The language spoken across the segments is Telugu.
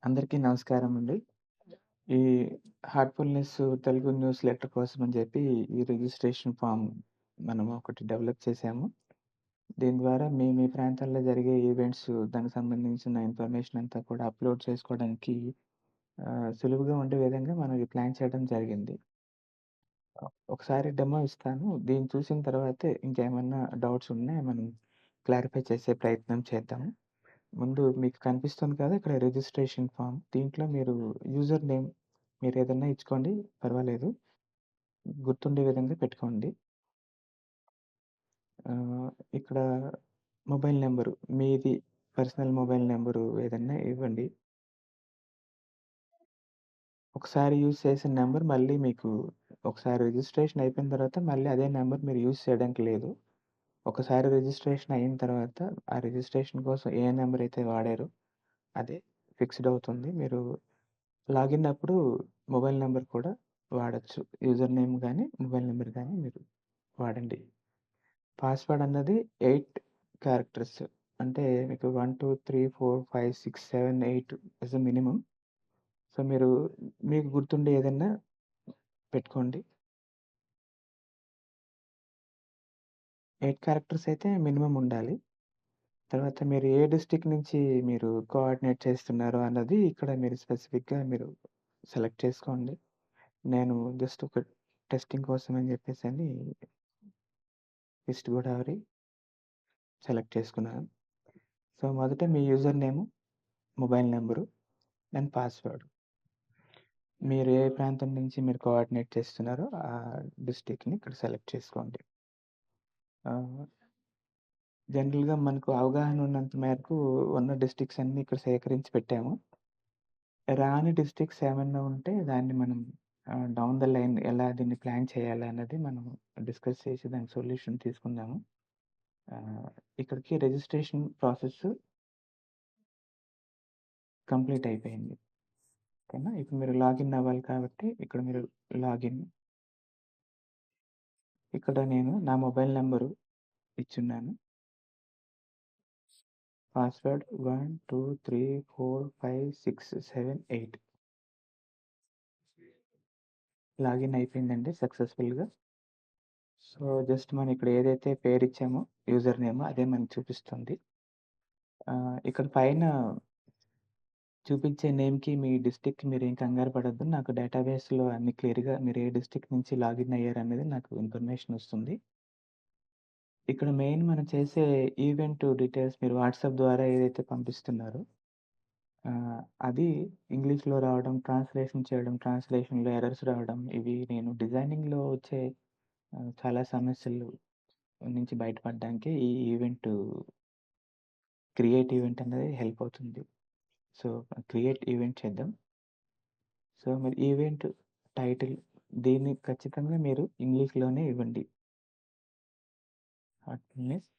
అందరికీ నమస్కారమండి. ఈ హార్ట్‌ఫుల్‌నెస్ తెలుగు న్యూస్ లెటర్ కోసం అని చెప్పి ఈ రిజిస్ట్రేషన్ ఫార్మ్ మనం ఒకటి డెవలప్ చేశాము. దీని ద్వారా మీ మీ ప్రాంతాల్లో జరిగే ఈవెంట్స్ దానికి సంబంధించిన ఇన్ఫర్మేషన్ అంతా కూడా అప్‌లోడ్ చేసుకోవడానికి సులువుగా ఉండే విధంగా మనం ఇది ప్లాన్ చేయడం జరిగింది. ఒకసారి డెమో ఇస్తాను. దీన్ని చూసిన తర్వాతే ఇంకేమన్నా డౌట్స్ ఉన్నా మనం క్లారిఫై చేసే ప్రయత్నం చేద్దాం. ముందు మీకు కనిపిస్తుంది కదా! ఇక్కడ రిజిస్ట్రేషన్ ఫార్మ్. దీంట్లో మీరు యూజర్ నేమ్ మీరేదన్నా ఇచ్చుకోండి పర్వాలేదు. గుర్తుండే విధంగా పెట్టుకోండి. ఆహ్, ఇక్కడ మొబైల్ నంబరు మీది పర్సనల్ మొబైల్ నంబరు ఏదన్నా ఇవ్వండి. ఒకసారి యూజ్ చేసిన నంబర్ మళ్ళీ మీకు ఒకసారి రిజిస్ట్రేషన్ అయిపోయిన తర్వాత మళ్ళీ అదే నంబర్ మీరు యూజ్ చేయడానికి లేదు. ఒకసారి రిజిస్ట్రేషన్ అయిన తర్వాత ఆ రిజిస్ట్రేషన్ కోసం ఏ నంబర్ అయితే వాడారో అదే ఫిక్స్‌డ్ అవుతుంది. మీరు లాగిన్ అప్పుడు మొబైల్ నంబర్ కూడా వాడొచ్చు. యూజర్ నేమ్ గాని, మొబైల్ నంబర్ గాని మీరు వాడండి. పాస్‌వర్డ్ అన్నది 8 క్యారెక్టర్స్. అంటే మీకు 1, 2, 3, 4, 5, 6, 7, 8 యాస్ ఎ మినిమమ్. సో, మీరు మీకు గుర్తుండే ఏదన్నా పెట్టుకోండి. 8 క్యారెక్టర్స్ అయితే మినిమమ్ ఉండాలి. తర్వాత మీరు ఏ డిస్ట్రిక్ట్ నుంచి మీరు కోఆర్డినేట్ చేస్తున్నారో అన్నది ఇక్కడ మీరు స్పెసిఫిక్‌గా మీరు సెలెక్ట్ చేసుకోండి. నేను జస్ట్ ఒక టెస్టింగ్ కోసం అని చెప్పేసని ఈస్ట్ గోదావరి సెలెక్ట్ చేసుకున్నాను. సో, మొదట మీ user name, mobile number, then password. మీరు ఏ ప్రాంతం నుంచి మీరు కోఆర్డినేట్ చేస్తున్నారో ఆ డిస్ట్రిక్ట్‌ని ఇక్కడ సెలెక్ట్ చేసుకోండి. ఆహ్, జనరల్‌గా మనకు అవగాహన ఉన్నంత మేరకు ఉన్న డిస్ట్రిక్ట్స్ అన్నీ ఇక్కడ సేకరించి పెట్టాము. రాని డిస్ట్రిక్ట్స్ ఏమన్నా ఉంటే దాన్ని మనం డౌన్ ద లైన్ ఎలా దీన్ని ప్లాన్ చేయాలి అన్నది మనం డిస్కస్ చేసి దానికి సొల్యూషన్ తీసుకుందాము. ఆహ్, ఇక్కడికి రిజిస్ట్రేషన్ ప్రాసెస్ కంప్లీట్ అయిపోయింది. ఓకేనా. ఇప్పుడు మీరు లాగిన్ అవ్వాలి కాబట్టి ఇక్కడ మీరు లాగిన్. ఇక్కడ నేను నా మొబైల్ నంబరు ఇచ్చున్నాను. పాస్‌వర్డ్ 1, 2, 3, 4, 5, 6, 7, 8 లాగిన్ అయిపోయిందండి సక్సెస్‌ఫుల్‌గా. సో, జస్ట్ మనం ఇక్కడ ఏదైతే పేరిచ్చామో యూజర్ నేమ్ అదే మనకు చూపిస్తుంది. ఇక్కడ పైన చూపించే నేమ్‌కి మీ డిస్ట్రిక్ట్‌కి మీరేం కంగారు పడొద్దు. నాకు డేటాబేస్‌లో అన్ని క్లియర్‌గా మీరు ఏ డిస్ట్రిక్ట్ నుంచి లాగిన్ అయ్యారనేది నాకు ఇన్ఫర్మేషన్ వస్తుంది. ఇక్కడ మెయిన్ మనం చేసే ఈవెంట్ డీటెయిల్స్ మీరు వాట్సాప్ ద్వారా ఏదైతే పంపిస్తున్నారో అది ఇంగ్లీష్‌లో రావడం, ట్రాన్స్‌లేషన్ చేయడం, ట్రాన్స్‌లేషన్‌లో ఎర్రర్స్ రావడం ఇవి నేను డిజైనింగ్‌లో వచ్చే చాలా సమస్యలు నుంచి బయటపడడానికి ఈ ఈవెంటు క్రియేట్ ఈవెంట్ అనేది హెల్ప్ అవుతుంది. సో, క్రియేట్ ఈవెంట్ చేద్దాం. సో, మరి ఈవెంట్ టైటిల్ దీన్ని ఖచ్చితంగా మీరు ఇంగ్లీష్‌లోనే ఇవ్వండి. Heartfulness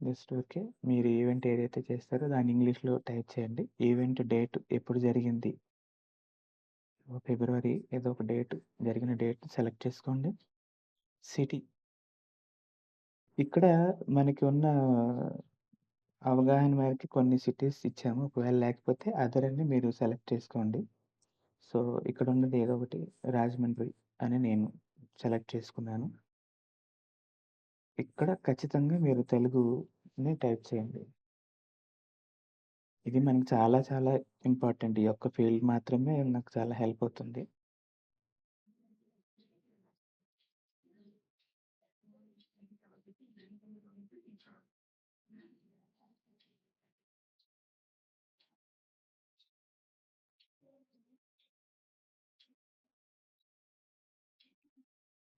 just okay. మీరు ఈవెంట్ ఏదైతే చేస్తారో దాన్ని ఇంగ్లీష్‌లో టైప్ చేయండి. ఈవెంట్ డేట్ ఎప్పుడు జరిగింది? ఫిబ్రవరి ఏదో ఒక డేట్ జరిగిన డేట్ సెలెక్ట్ చేసుకోండి. సిటీ ఇక్కడ మనకి ఉన్న అవగాహన మేరకి కొన్ని సిటీస్ ఇచ్చాము. ఒకవేళ లేకపోతే అదర్ అని మీరు సెలెక్ట్ చేసుకోండి. సో, ఇక్కడున్నది ఏదో ఒకటి రాజమండ్రి అని నేను సెలెక్ట్ చేసుకున్నాను. ఇక్కడ ఖచ్చితంగా మీరు తెలుగుని టైప్ చేయండి. ఇది మనకి చాలా చాలా ఇంపార్టెంట్. ఈ యొక్క ఫీల్డ్ మాత్రమే నాకు చాలా హెల్ప్ అవుతుంది.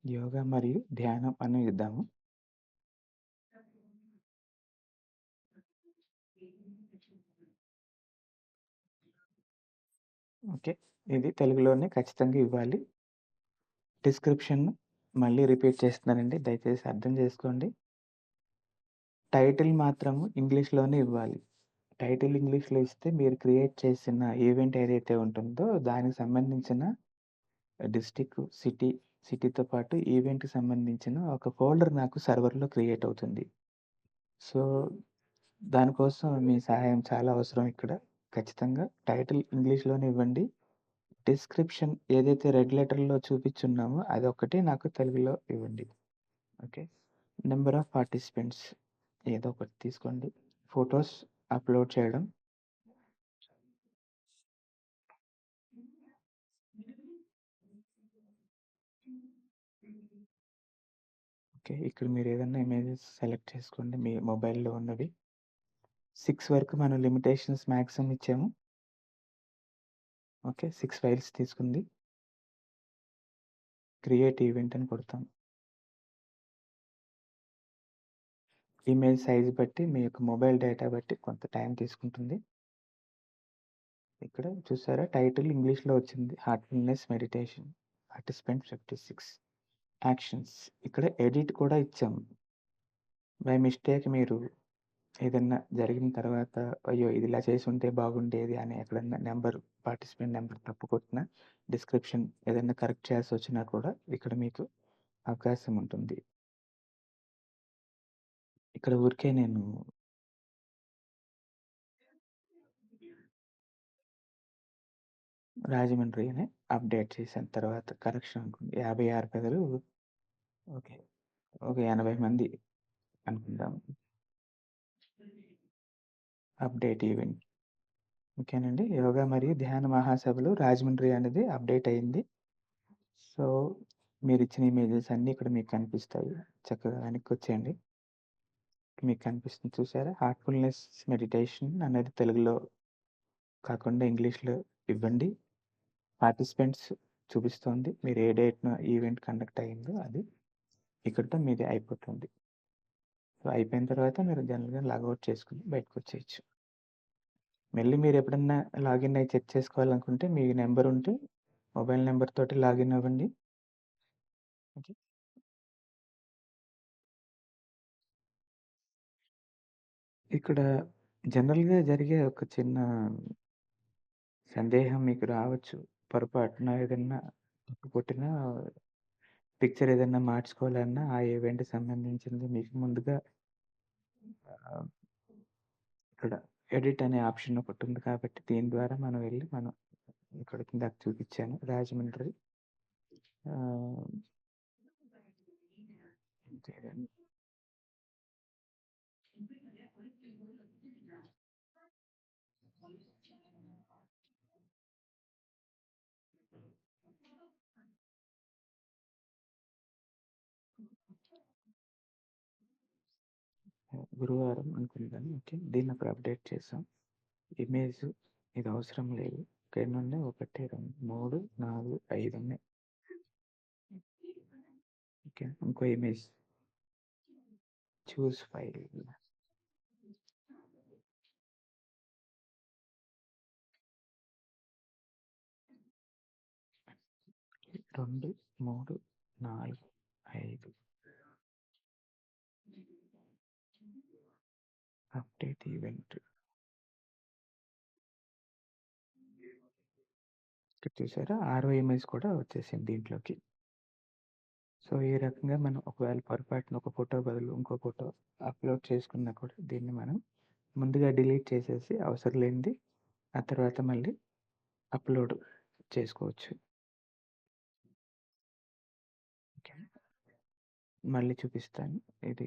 యోగా మరియు ధ్యానం అని ఇద్దాము. ఓకే. ఇది తెలుగులోనే ఖచ్చితంగా ఇవ్వాలి. డిస్క్రిప్షన్ మళ్ళీ రిపీట్ చేస్తున్నానండి. దయచేసి అర్థం చేసుకోండి. టైటిల్ మాత్రము ఇంగ్లీష్‌లోనే ఇవ్వాలి. టైటిల్ ఇంగ్లీష్‌లో ఇస్తే మీరు క్రియేట్ చేసిన ఈవెంట్ ఏదైతే ఉంటుందో దానికి సంబంధించిన డిస్ట్రిక్ట్, సిటీ సిటీతో పాటు ఈవెంట్‌కి సంబంధించిన ఒక ఫోల్డర్ నాకు సర్వర్‌లో క్రియేట్ అవుతుంది. సో, దానికోసం మీ సహాయం చాలా అవసరం ఇక్కడ. ఖచ్చితంగా టైటిల్ ఇంగ్లీష్‌లోనే ఇవ్వండి. డిస్క్రిప్షన్ ఏదైతే రెడ్ లెటర్‌లో చూపిచ్చున్నామో అదొక్కటి నాకు తెలుగులో ఇవ్వండి. ఓకే. నంబర్ ఆఫ్ పార్టిసిపెంట్స్ ఏదో ఒకటి తీసుకోండి. ఫోటోస్ అప్‌లోడ్ చేయడం. ఓకే. ఇక్కడ మీరేదన్నా ఇమేజెస్ సెలెక్ట్ చేసుకోండి మీ మొబైల్‌లో ఉన్నవి. 6 వరకు మనం లిమిటేషన్స్ మాక్సిమం ఇచ్చాము. ఓకే. 6 ఫైల్స్ తీసుకుంది. క్రియేట్ ఈవెంట్ అని కొడతాం. ఇమేజ్ సైజ్ బట్టి మీ యొక్క మొబైల్ డేటా బట్టి కొంత టైం తీసుకుంటుంది. ఇక్కడ చూసారా టైటిల్ ఇంగ్లీష్‌లో వచ్చింది. Heartfulness meditation. పార్టిసిపెంట్ 56. యాక్షన్స్ ఇక్కడ ఎడిట్ కూడా ఇచ్చాము. బై మిస్టేక్ మీరు ఏదన్నా జరిగిన తర్వాత, అయ్యో! ఇది ఇలా చేసుంటే బాగుండేది అని ఎక్కడన్నా పార్టిసిపెంట్ నంబర్ తప్పు కొట్టినా, డిస్క్రిప్షన్ ఏదన్నా కరెక్ట్ చేయాల్సొచ్చినా కూడా ఇక్కడ మీకు అవకాశం ఉంటుంది. ఇక్కడ ఊరికే నేను రాజమండ్రి అని అప్డేట్ చేశాను. తర్వాత కరెక్షన్ అనుకోండి. 56 బదులు ఓకే. ఒక 80 మంది అనుకుందాం. Update event. ఓకేనండి. యోగా మరియు ధ్యాన మహాసభలు రాజమండ్రి అనేది అప్డేట్ అయింది. సో, మీరిచ్చిన ఇమేజెస్ అన్నీ ఇక్కడ మీకు కనిపిస్తాయి. చక్కగా వెనక్కొచ్చేయండి. మీకు కనిపిస్తుంది చూసారా? హార్ట్‌ఫుల్‌నెస్ మెడిటేషన్ అనేది తెలుగులో కాకుండా ఇంగ్లీష్‌లో ఇవ్వండి. పార్టిసిపెంట్స్ చూపిస్తోంది. మీరు ఏ డేట్‌న ఈవెంట్ కండక్ట్ అయిందో అది. ఇక్కడితో మీది అయిపోతుంది. సో, అయిపోయిన తర్వాత మీరు జనరల్‌గా లాగౌట్ చేసుకొని బయటకొచ్చేయొచ్చు. మళ్ళీ మీరెప్పుడన్నా లాగిన్ అయ్యి చెక్ చేసుకోవాలనుకుంటే మీ నంబర్ ఉంటే మొబైల్ నంబర్ తోటి లాగిన్ అవ్వండి. ఓకే. ఇక్కడ జనరల్‌గా జరిగే ఒక చిన్న సందేహం మీకు రావచ్చు. పొరపాటున ఏదన్నా తప్పు కొట్టినా పిక్చర్ ఏదన్నా మార్చుకోవాలన్నా ఆ ఈవెంట్‌కి సంబంధించింది మీకు ముందుగా ఆహ్, ఇక్కడ ఎడిట్ అనే ఆప్షన్ ఒకటుంది కాబట్టి దీని ద్వారా మనం వెళ్లి మనం ఇక్కడ ఇందాక చూపిచ్చాను రాజమండ్రి ఆహ్, ఇంకేదండి గురువారం అనుకుంటాను. ఓకే. దీన్నప్పుడు అప్డేట్ చేసాం. ఇమేజ్ ఇది అవసరం లేదు. ఇంకా ఎన్నున్నాయి? 1, 2, 3, 4, 5 ఉన్నాయి. ఓకే. ఇంకో ఇమేజ్ చూస్ ఫైల్ 2, 3, 4, 5 అప్డేట్ ఈవెంట్. ఇక్కడ చూసారా? ఆరో ఇమేజ్ కూడా వచ్చేసింది దీంట్లోకి. సో, ఈ రకంగా మనం ఒకవేళ పొరపాటున ఒక ఫోటో బదులు ఇంకో ఫోటో అప్‌లోడ్ చేసుకున్నా కూడా దీన్ని మనం ముందుగా డిలీట్ చేసేసి అవసరం లేనిది ఆ తర్వాత మళ్ళీ అప్‌లోడ్ చేసుకోవచ్చు. ఓకే. మళ్ళీ చూపిస్తాను. ఇది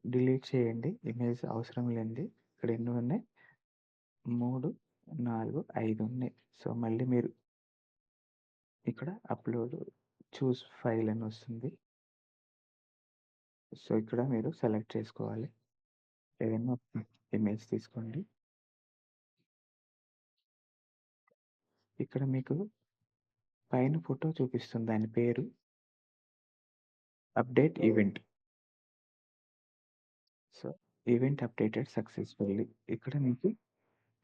డిలీట్ చేయండి. ఇమేజ్ అవసరం లేనిది. ఇక్కడ ఎన్ని ఉన్నాయి? 3, 4, 5 ఉన్నాయి. సో, మళ్ళీ మీరు ఇక్కడ అప్‌లోడ్ చూస్ ఫైల్ అని వస్తుంది. సో, ఇక్కడ మీరు సెలెక్ట్ చేసుకోవాలి. ఏదైనా ఒక ఇమేజ్ తీసుకోండి. ఇక్కడ మీకు పైన ఫోటో చూపిస్తుంది. దాని పేరు update event. So, event updated successfully. ఇక్కడ మీకు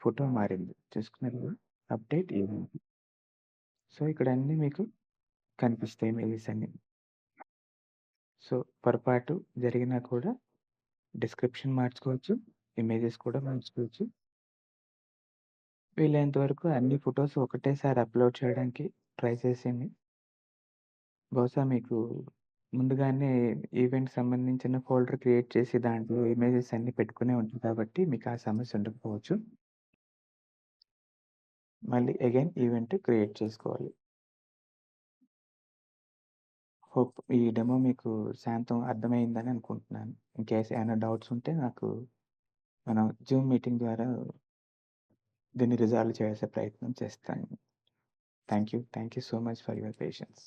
ఫోటో మారింది. చూసుకున్నారు కదా! Update event. సో, ఇక్కడ అన్నీ మీకు కనిపిస్తాయి ఇమేజెస్ అన్నీ. సో, పొరపాటు జరిగినా కూడా డిస్క్రిప్షన్ మార్చుకోవచ్చు. ఇమేజెస్ కూడా మార్చుకోవచ్చు. వీలైనంత వరకు అన్ని ఫోటోస్ ఒకటేసారి అప్‌లోడ్ చేయడానికి ట్రై చేసేయండి. బహుశా మీకు ముందుగానే ఈవెంట్‌కి సంబంధించిన ఫోల్డర్ క్రియేట్ చేసి దాంట్లో ఇమేజెస్ అన్నీ పెట్టుకునే ఉంటారు కాబట్టి మీకు ఆ సమస్య ఉండకపోవచ్చు. మళ్ళీ అగైన్ ఈవెంట్ క్రియేట్ చేసుకోవాలి. హోప్ ఈ డెమో మీకు శాంతం అర్థమైందని అనుకుంటున్నాను. ఇన్‌కేస్ ఏమైనా డౌట్స్ ఉంటే నాకు మనం జూమ్ మీటింగ్ ద్వారా దీన్ని రిజాల్వ్ చేసే ప్రయత్నం చేస్తాను. Thank you. Thank you so much for your patience.